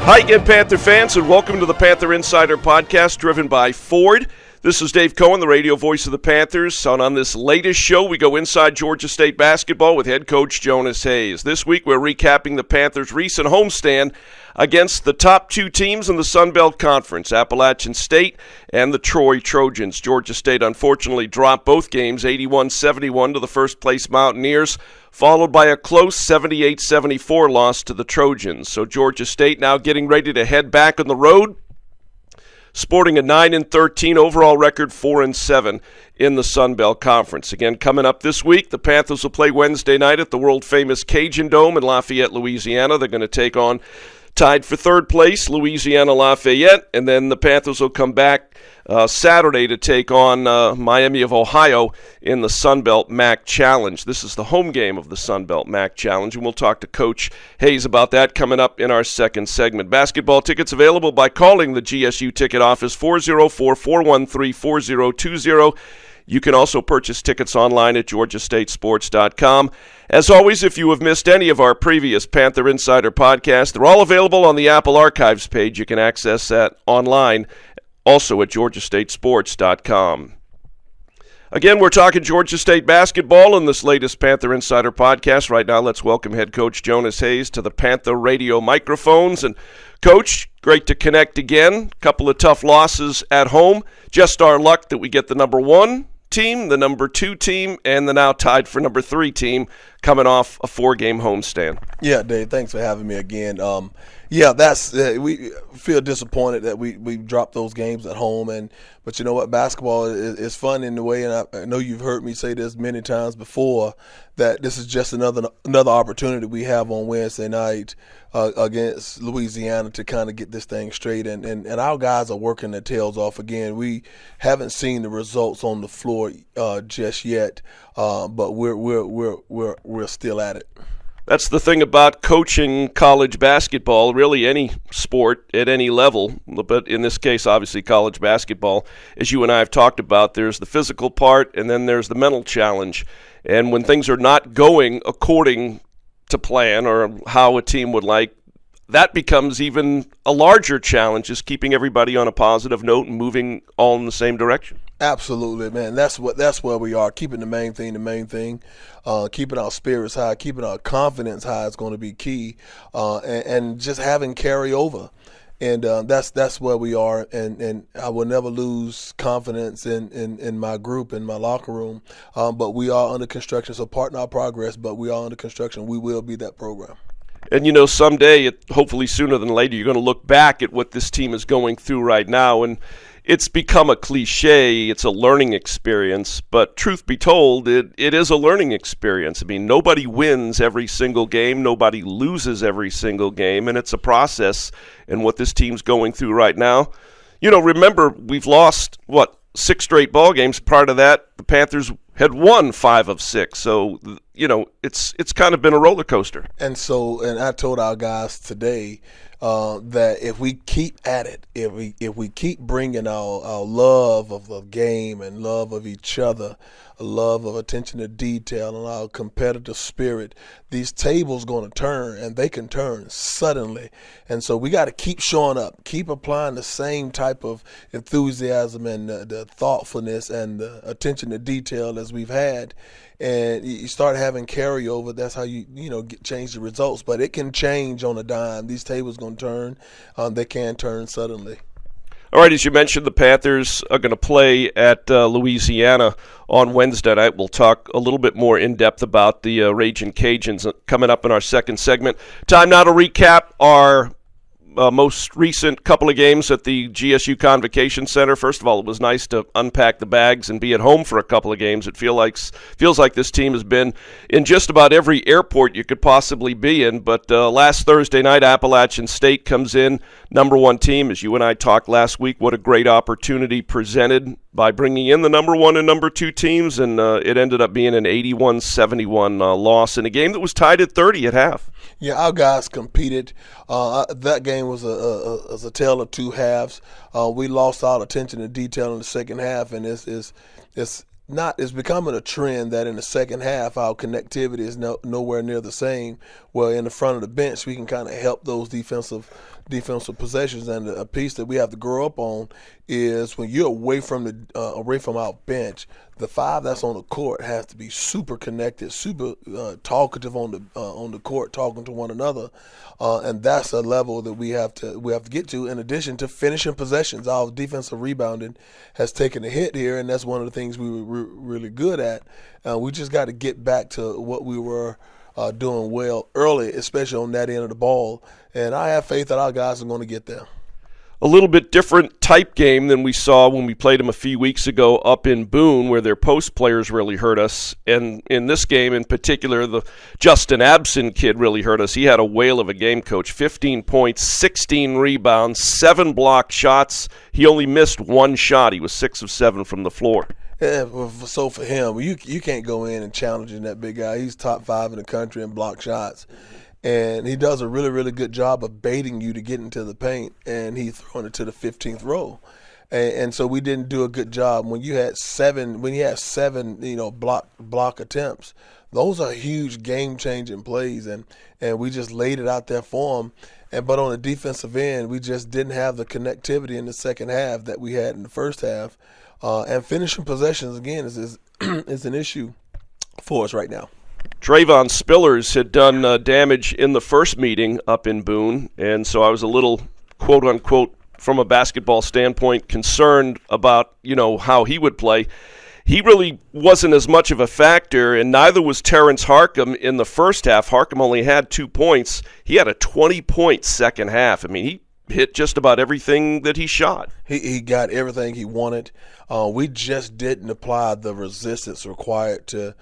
Hi again, Panther fans, and welcome to the Panther Insider Podcast driven by Ford. This is Dave Cohen, the radio voice of the Panthers. On this latest show, we go inside Georgia State basketball with head coach Jonas Hayes. This week, we're recapping the Panthers' recent homestand against the top two teams in the Sun Belt Conference, Appalachian State and the Troy Trojans. Georgia State unfortunately dropped both games, 81-71 to the first-place Mountaineers, followed by a close 78-74 loss to the Trojans. So Georgia State now getting ready to head back on the road, sporting a 9-13 overall record, 4-7 in the Sun Belt Conference. Again, coming up this week, the Panthers will play Wednesday night at the world-famous Cajun Dome in Lafayette, Louisiana. They're going to take on, tied for third place, Louisiana Lafayette, and then the Panthers will come back Saturday to take on Miami of Ohio in the Sun Belt MAC Challenge. This is the home game of the Sun Belt MAC Challenge, and we'll talk to Coach Hayes about that coming up in our second segment. Basketball tickets available by calling the GSU ticket office, 404-413-4020. You can also purchase tickets online at georgiastatesports.com. As always, if you have missed any of our previous Panther Insider podcasts, they're all available on the Apple Archives page. You can access that online, also at georgiastatesports.com. Again, we're talking Georgia State basketball in this latest Panther Insider podcast. Right now, let's welcome head coach Jonas Hayes to the Panther radio microphones. And, Coach, great to connect again. Couple of tough losses at home. Just our luck that we get the number one team, the number two team, and the now tied for number three team coming off a four-game homestand. Yeah, Dave, thanks for having me again. That's we feel disappointed that we dropped those games at home, but you know what, basketball is fun in the way, and I know you've heard me say this many times before, that this is just another opportunity we have on Wednesday night against Louisiana to kind of get this thing straight, and our guys are working their tails off again. We haven't seen the results on the floor just yet, but we're still at it. That's the thing about coaching college basketball, really any sport at any level, but in this case, obviously college basketball. As you and I have talked about, there's the physical part and then there's the mental challenge. And when things are not going according to plan or how a team would like, that becomes even a larger challenge, is keeping everybody on a positive note and moving all in the same direction. Absolutely, man. That's where we are. Keeping the main thing. Keeping our spirits high, keeping our confidence high is going to be key, and just having carryover. And that's where we are. And I will never lose confidence in my group, in my locker room. But we are under construction, so pardon our progress, but we are under construction. We will be that program. And, someday, hopefully sooner than later, you're going to look back at what this team is going through right now. And it's become a cliche. It's a learning experience. But truth be told, it is a learning experience. I mean, nobody wins every single game. Nobody loses every single game. And it's a process. And what this team's going through right now, remember, we've lost, 6 straight ball games. Part of that, the Panthers had won 5 of 6. So, it's kind of been a roller coaster. And I told our guys today that if we keep at it, if we keep bringing our love of the game and love of each other, a love of attention to detail and our competitive spirit, these tables going to turn, and they can turn suddenly. And so we got to keep showing up, keep applying the same type of enthusiasm and the thoughtfulness and the attention to detail as we've had. And you start having carryover. That's how you change the results. But it can change on a dime. These tables going to turn. They can turn suddenly. All right, as you mentioned, the Panthers are going to play at Louisiana on Wednesday night. We'll talk a little bit more in depth about the Ragin' Cajuns coming up in our second segment. Time now to recap our most recent couple of games at the GSU Convocation Center. First of all, it was nice to unpack the bags and be at home for a couple of games. It feels like this team has been in just about every airport you could possibly be in. But last Thursday night, Appalachian State comes in, number one team. As you and I talked last week, what a great opportunity presented by bringing in the number one and number two teams, and it ended up being an 81-71 loss in a game that was tied at 30 at half. Yeah, our guys competed. That game was a tale of two halves. We lost our attention to detail in the second half, and it's becoming a trend that in the second half our connectivity is nowhere near the same. Where in the front of the bench we can kind of help those defensive defensive possessions. And a piece that we have to grow up on is when you're away from our bench, the five that's on the court has to be super connected, super talkative on the court, talking to one another, and that's a level that we have to get to. In addition to finishing possessions, our defensive rebounding has taken a hit here, and that's one of the things we were really good at. We just got to get back to what we were doing well early, especially on that end of the ball. And I have faith that our guys are going to get there. A little bit different type game than we saw when we played them a few weeks ago up in Boone, where their post players really hurt us. And in this game in particular, the Justin Abson kid really hurt us. He had a whale of a game, Coach. 15 points, 16 rebounds, 7 blocked shots. He only missed 1 shot. He was 6 of 7 from the floor. Yeah, so for him, you can't go in and challenging that big guy. He's top 5 in the country in block shots. And he does a really, really good job of baiting you to get into the paint, and he's throwing it to the 15th row. And so we didn't do a good job. When you had seven, block attempts, those are huge game-changing plays, and we just laid it out there for them. But on the defensive end, we just didn't have the connectivity in the second half that we had in the first half. And finishing possessions, again, is an issue for us right now. Trayvon Spillers had done damage in the first meeting up in Boone, and so I was a little, quote-unquote, from a basketball standpoint, concerned about, how he would play. He really wasn't as much of a factor, and neither was Terrence Harcum in the first half. Harcum only had 2 points. He had a 20-point second half. I mean, he hit just about everything that he shot. He got everything he wanted. We just didn't apply the resistance required to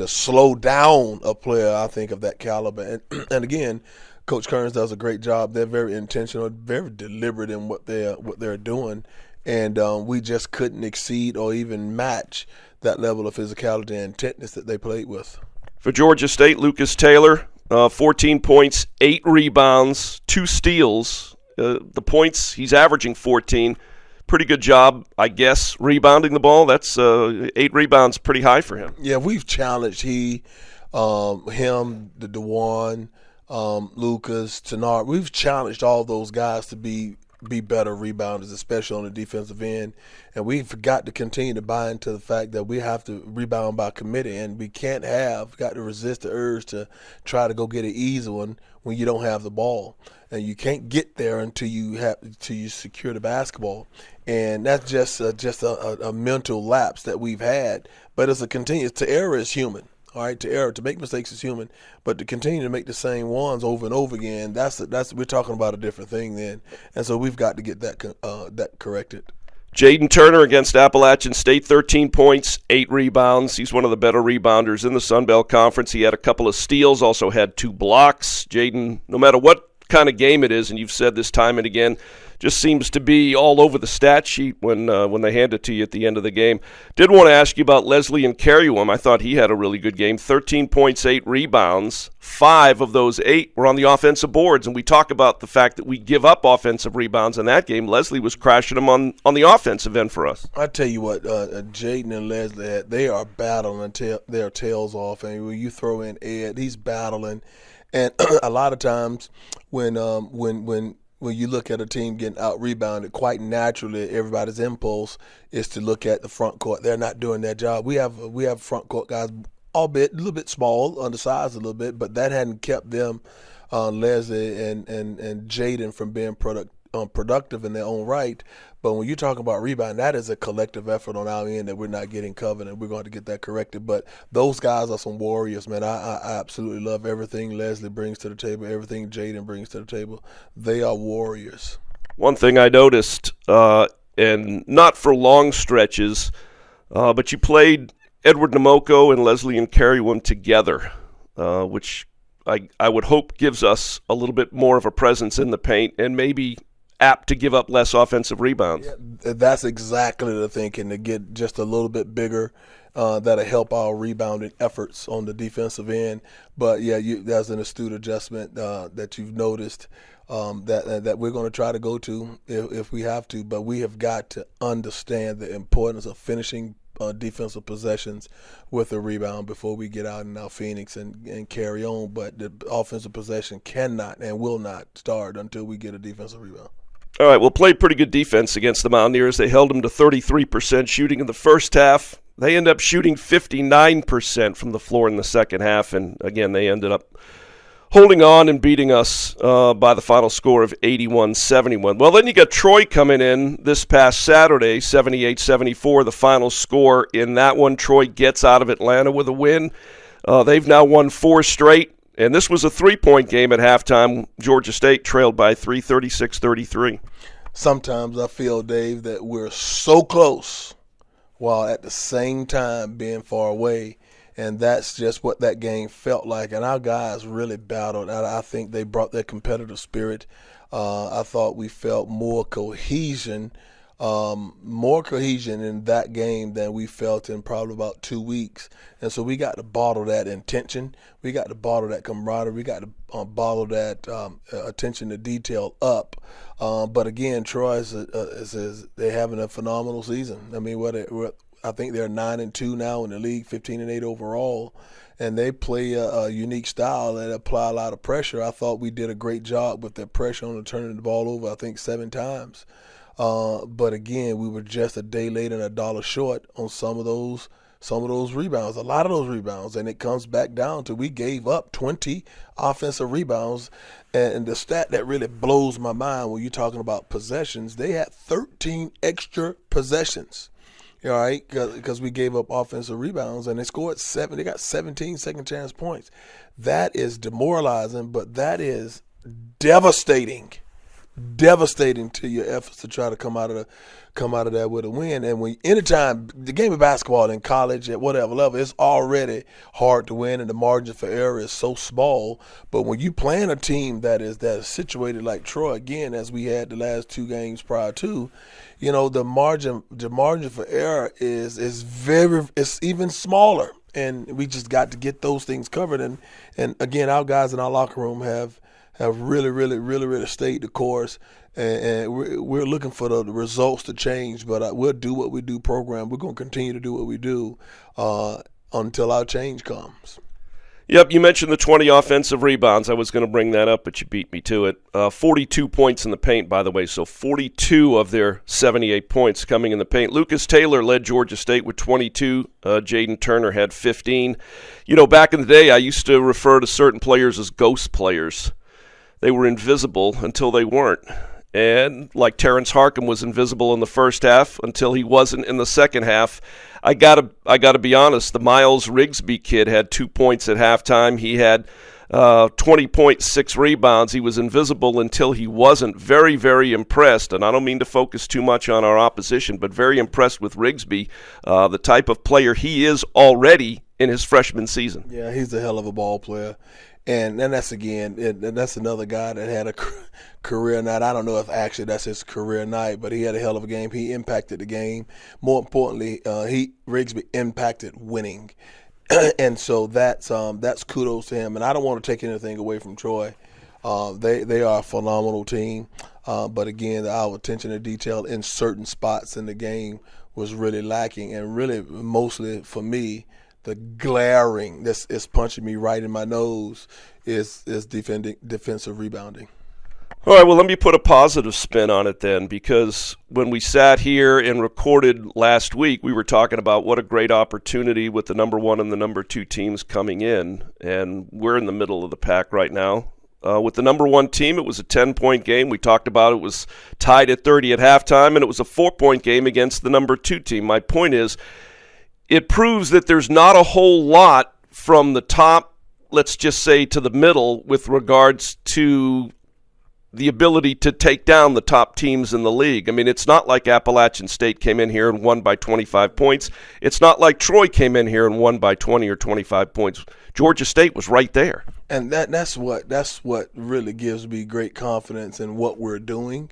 slow down a player, I think, of that caliber. And again, Coach Kearns does a great job. They're very intentional, very deliberate in what they're doing, and we just couldn't exceed or even match that level of physicality and intentness that they played with. For Georgia State, Lucas Taylor, 14 points, 8 rebounds, 2 steals. The points, he's averaging 14. Pretty good job, I guess, rebounding the ball. That's 8 rebounds, pretty high for him. Yeah, we've challenged him, the DeJuan, Lucas, Tenard. We've challenged all those guys to be better rebounders, especially on the defensive end. And we've got to continue to buy into the fact that we have to rebound by committee, and we got to resist the urge to try to go get an easy one when you don't have the ball. And you can't get there until you secure the basketball. And that's just a mental lapse that we've had. But it's a continuous. To err is human. All right, to make mistakes is human, but to continue to make the same ones over and over again, that's we're talking about a different thing then. And so we've got to get that corrected. Jaden Turner against Appalachian State, 13 points, 8 rebounds. He's one of the better rebounders in the Sun Belt Conference. He had a couple of steals, also had 2 blocks. Jaden, no matter what kind of game it is, and you've said this time and again, just seems to be all over the stat sheet when they hand it to you at the end of the game. Did want to ask you about Leslie and Carriwam. I thought he had a really good game. 13 points, 8 rebounds. 5 of those 8 were on the offensive boards, and we talk about the fact that we give up offensive rebounds in that game. Leslie was crashing them on the offensive end for us. I tell you what, Jaden and Leslie, they are battling their tails off, and when you throw in Ed, he's battling. And a lot of times when you look at a team getting out-rebounded, quite naturally everybody's impulse is to look at the front court. They're not doing their job. We have front court guys, albeit a little bit small, undersized a little bit, but that hadn't kept them, Leslie and Jaden, from being productive in their own right. But when you talk about rebound, that is a collective effort on our end that we're not getting covered, and we're going to get that corrected. But those guys are some warriors, man. I absolutely love everything Leslie brings to the table, everything Jaden brings to the table. They are warriors. One thing I noticed, and not for long stretches, but you played Edward Namoko and Leslie and Carriwam together, which I would hope gives us a little bit more of a presence in the paint and maybe apt to give up less offensive rebounds. Yeah, that's exactly the thinking, to get just a little bit bigger. That'll help our rebounding efforts on the defensive end. But, yeah, that's an astute adjustment that you've noticed that we're going to try to go to if we have to. But we have got to understand the importance of finishing defensive possessions with a rebound before we get out in our Phoenix and carry on. But the offensive possession cannot and will not start until we get a defensive rebound. All right, well, played pretty good defense against the Mountaineers. They held them to 33% shooting in the first half. They ended up shooting 59% from the floor in the second half, and again, they ended up holding on and beating us by the final score of 81-71. Well, then you got Troy coming in this past Saturday, 78-74, the final score in that one. Troy gets out of Atlanta with a win. They've now won 4 straight, and this was a 3-point game at halftime. Georgia State trailed by 3, 36-33. Sometimes I feel, Dave, that we're so close while at the same time being far away. And that's just what that game felt like. And our guys really battled. I think they brought their competitive spirit. I thought we felt more cohesion in that game than we felt in probably about 2 weeks. And so we got to bottle that intention. We got to bottle that camaraderie. We got to bottle that attention to detail up. But again, Troy they're having a phenomenal season. I mean, I think they're 9-2 now in the league, 15-8 overall, and they play a unique style and apply a lot of pressure. I thought we did a great job with that pressure on turning the ball over, I think 7 times. But again, we were just a day late and a dollar short on some of those rebounds, a lot of those rebounds, and it comes back down to we gave up 20 offensive rebounds. And the stat that really blows my mind when you're talking about possessions, they had 13 extra possessions. All right, because we gave up offensive rebounds and they scored 7. They got 17 second chance points. That is demoralizing, but that is devastating to your efforts to try to come out of that with a win. And anytime the game of basketball in college at whatever level, it's already hard to win, and the margin for error is so small. But when you playing a team that is situated like Troy, again, as we had the last 2 games prior to, the margin for error is it's even smaller, and we just got to get those things covered. And again, our guys in our locker room have really stayed the course, and we're looking for the results to change. But we'll do what we do program. We're going to continue to do what we do until our change comes. Yep, you mentioned the 20 offensive rebounds. I was going to bring that up, but you beat me to it. 42 points in the paint, by the way, so 42 of their 78 points coming in the paint. Lucas Taylor led Georgia State with 22. Jaden Turner had 15. Back in the day, I used to refer to certain players as ghost players. They were invisible until they weren't. And like Terrence Harkin was invisible in the first half until he wasn't in the second half. I gotta be honest, the Miles Rigsby kid had 2 points at halftime. He had 20.6 rebounds. He was invisible until he wasn't. Very, very impressed, and I don't mean to focus too much on our opposition, but very impressed with Rigsby, the type of player he is already in his freshman season. Yeah, he's a hell of a ball player. And that's another guy that had a career night. I don't know if actually that's his career night, but he had a hell of a game. He impacted the game. More importantly, Rigsby impacted winning, and so that's kudos to him. And I don't want to take anything away from Troy. They are a phenomenal team, but again, our attention to detail in certain spots in the game was really lacking, and really mostly for me. The glaring, this is punching me right in my nose, is defensive rebounding. All right, well, let me put a positive spin on it then, because when we sat here and recorded last week, we were talking about what a great opportunity with the number 1 and the number 2 teams coming in, and we're in the middle of the pack right now. With the number 1 team, it was a 10-point game. We talked about it was tied at 30 at halftime, and it was a 4-point game against the number 2 team. My point is, it proves that there's not a whole lot from the top, let's just say, to the middle with regards to the ability to take down the top teams in the league. I mean, it's not like Appalachian State came in here and won by 25 points. It's not like Troy came in here and won by 20 or 25 points. Georgia State was right there. And that's what really gives me great confidence in what we're doing.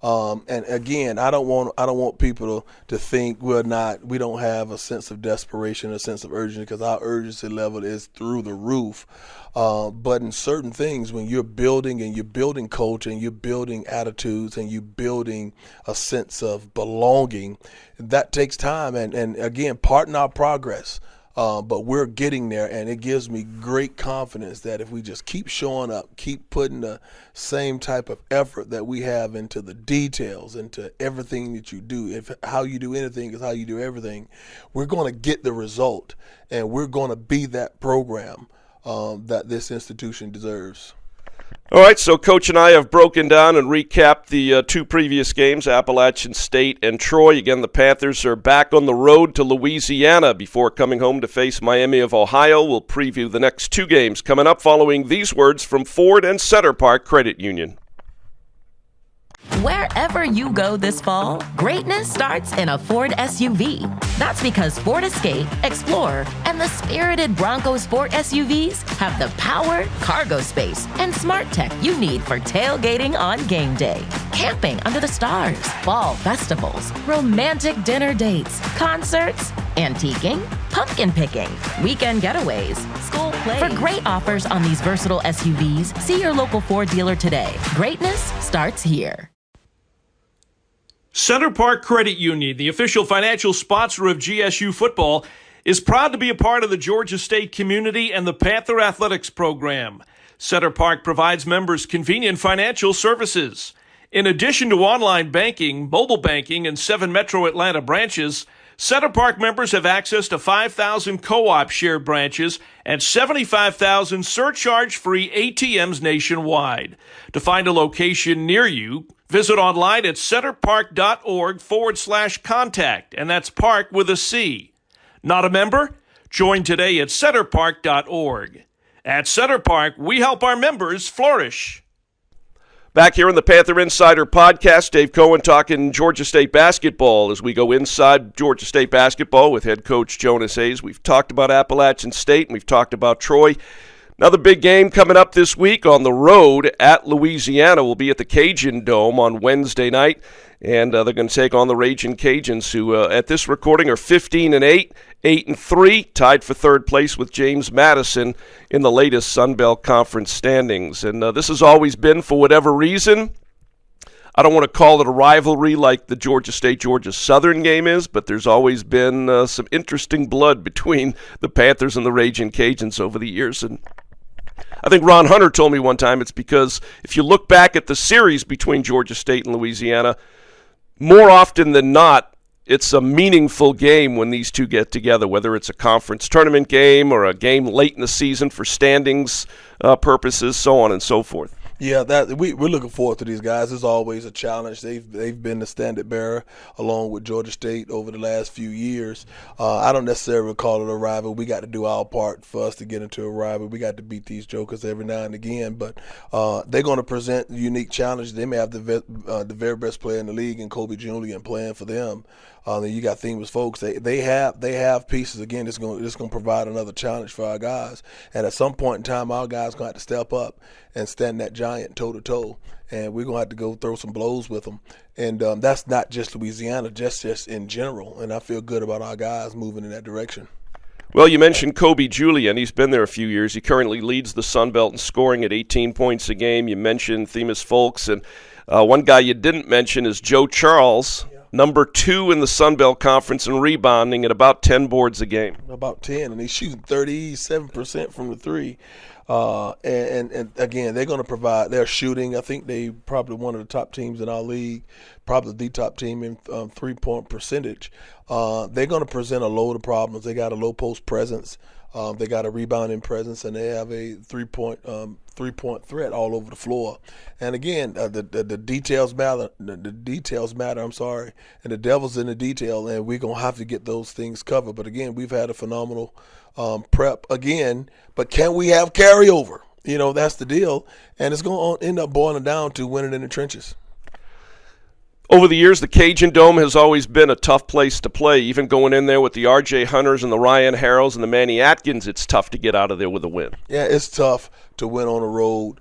And again, I don't want people to think we don't have a sense of desperation, a sense of urgency, because our urgency level is through the roof. But in certain things, when you're building culture and you're building attitudes and you're building a sense of belonging, that takes time. And again, pardon our progress. But we're getting there, and it gives me great confidence that if we just keep showing up, keep putting the same type of effort that we have into the details, into everything that you do, if how you do anything is how you do everything, we're going to get the result, and we're going to be that program that this institution deserves. All right, so Coach and I have broken down and recapped the two previous games, Appalachian State and Troy. Again, the Panthers are back on the road to Louisiana before coming home to face Miami of Ohio. We'll preview the next two games coming up following these words from Ford and Center Park Credit Union. Wherever you go this fall, greatness starts in a Ford SUV. That's because Ford Escape, Explorer, and the spirited Bronco Sport SUVs have the power, cargo space, and smart tech you need for tailgating on game day, camping under the stars, fall festivals, romantic dinner dates, concerts, antiquing, pumpkin picking, weekend getaways, school plays. For great offers on these versatile SUVs, see your local Ford dealer today. Greatness starts here. Center Park Credit Union, the official financial sponsor of GSU football, is proud to be a part of the Georgia State community and the Panther athletics program. Center Park provides members convenient financial services. In addition to online banking, mobile banking, and 7 Metro Atlanta branches, Center Park members have access to 5,000 co-op shared branches and 75,000 surcharge-free ATMs nationwide. To find a location near you, visit online at centerpark.org/contact, and that's park with a C. Not a member? Join today at centerpark.org. At Center Park, we help our members flourish. Back here in the Panther Insider Podcast, Dave Cohen talking Georgia State basketball as we go inside Georgia State basketball with head coach Jonas Hayes. We've talked about Appalachian State and we've talked about Troy. Another big game coming up this week on the road at Louisiana. We'll be at the Cajun Dome on Wednesday night, and they're going to take on the Ragin' Cajuns, who at this recording are 15-8, 8-3, tied for third place with James Madison in the latest Sun Belt Conference standings. And this has always been, for whatever reason, I don't want to call it a rivalry like the Georgia State-Georgia Southern game is, but there's always been some interesting blood between the Panthers and the Ragin' Cajuns over the years. And I think Ron Hunter told me one time it's because if you look back at the series between Georgia State and Louisiana, more often than not, it's a meaningful game when these two get together, whether it's a conference tournament game or a game late in the season for standings purposes, so on and so forth. Yeah, we're looking forward to these guys. It's always a challenge. They've been the standard bearer along with Georgia State over the last few years. I don't necessarily call it a rival. We got to do our part for us to get into a rival. We got to beat these jokers every now and again. But they're going to present unique challenges. They may have the very best player in the league in Kobe Julian playing for them. Then you got Themis folks. They have pieces again. It's going to provide another challenge for our guys. And at some point in time, our guys going to have to step up and stand that giant toe to toe. And we're going to have to go throw some blows with them. And that's not just Louisiana, just in general. And I feel good about our guys moving in that direction. Well, you mentioned Kobe Julian. He's been there a few years. He currently leads the Sun Belt in scoring at 18 points a game. You mentioned Themis Folks. And one guy you didn't mention is Joe Charles. Number 2 in the Sun Belt Conference in rebounding at about 10 boards a game. About 10, and he's shooting 37% from the three. And again, they're going to provide. They're shooting. I think they probably one of the top teams in our league, probably the top team in 3-point percentage. They're going to present a load of problems. They got a low post presence. They got a rebounding presence, and they have a three-point threat all over the floor. And again, the details matter. The details matter. And the devil's in the detail, and we're gonna have to get those things covered. But again, we've had a phenomenal prep again. But can we have carryover? That's the deal, and it's gonna end up boiling down to winning in the trenches. Over the years, the Cajun Dome has always been a tough place to play. Even going in there with the R.J. Hunters and the Ryan Harrells and the Manny Atkins, it's tough to get out of there with a win. Yeah, it's tough to win on the road.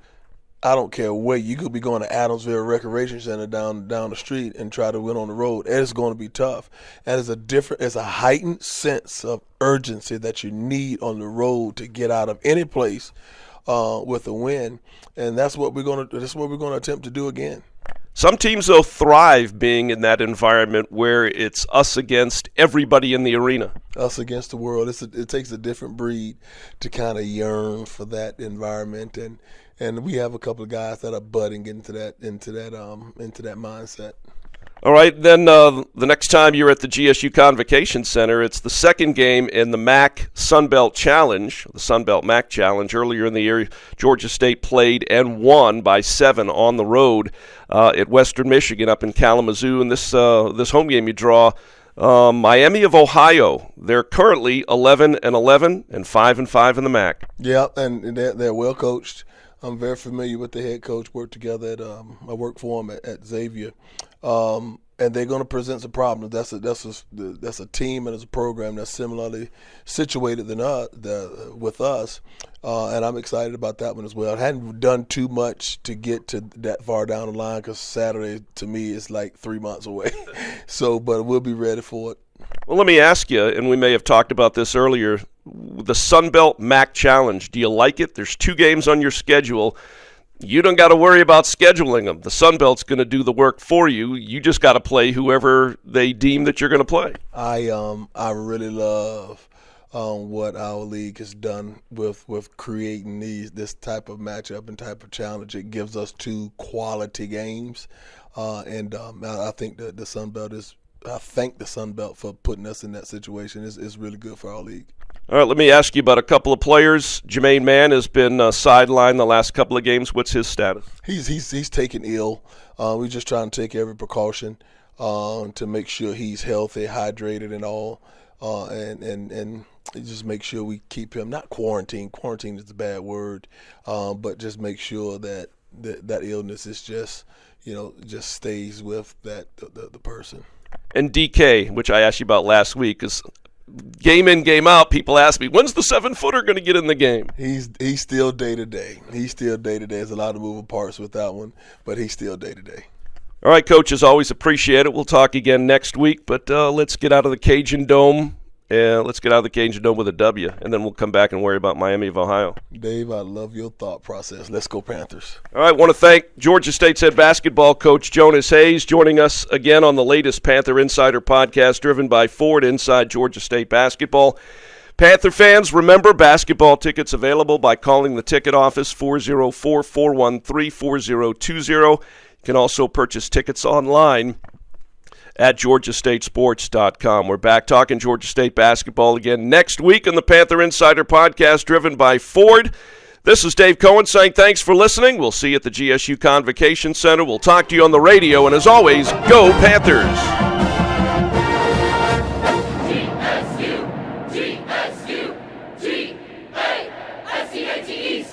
I don't care where. You could be going to Adamsville Recreation Center down the street and try to win on the road. It's going to be tough. And it's a heightened sense of urgency that you need on the road to get out of any place with a win. And that's what we're going to attempt to do again. Some teams, though, thrive being in that environment where it's us against everybody in the arena. Us against the world. It takes a different breed to kind of yearn for that environment, and we have a couple of guys that are budding into that mindset. All right, then the next time you're at the GSU Convocation Center, it's the second game in the MAC Sunbelt Challenge, the Sunbelt MAC Challenge. Earlier in the year, Georgia State played and won by 7 on the road at Western Michigan up in Kalamazoo. And this home game you draw Miami of Ohio. They're currently 11-11 and 5-5 in the MAC. Yeah, and they're well coached. I'm very familiar with the head coach. Worked together I worked for him at Xavier, and they're going to present some problems. That's a team and it's a program that's similarly situated with us, and I'm excited about that one as well. I hadn't done too much to get to that far down the line because Saturday to me is like 3 months away. But we'll be ready for it. Well, let me ask you, and we may have talked about this earlier, the Sunbelt MAC Challenge, do you like it? There's 2 games on your schedule. You don't got to worry about scheduling them. The Sunbelt's going to do the work for you. You just got to play whoever they deem that you're going to play. I really love what our league has done with creating this type of matchup and type of challenge. It gives us 2 quality games, and I think that the Sunbelt is. I thank the Sun Belt for putting us in that situation. It's really good for our league. All right, let me ask you about a couple of players. Jermaine Mann has been sidelined the last couple of games. What's his status? He's taken ill. We're just trying to take every precaution to make sure he's healthy, hydrated, and all, and just make sure we keep him not quarantined. Quarantine is a bad word, but just make sure that illness is just stays with the person. And DK, which I asked you about last week, is game in, game out. People ask me, when's the 7-footer going to get in the game? He's still day-to-day. There's a lot of moving parts with that one, but he's still day-to-day. All right, Coach, as always, appreciate it. We'll talk again next week, but let's get out of the Cajun Dome. Let's get out of the Cajun Dome with a W, and then we'll come back and worry about Miami of Ohio. Dave, I love your thought process. Let's go Panthers. All right, I want to thank Georgia State's head basketball coach Jonas Hayes joining us again on the latest Panther Insider podcast driven by Ford Inside Georgia State Basketball. Panther fans, remember basketball tickets available by calling the ticket office 404-413-4020. You can also purchase tickets online at GeorgiaStateSports.com. We're back talking Georgia State basketball again next week on the Panther Insider podcast driven by Ford. This is Dave Cohen saying thanks for listening. We'll see you at the GSU Convocation Center. We'll talk to you on the radio. And as always, go Panthers! GSU, GSU, GASCATE,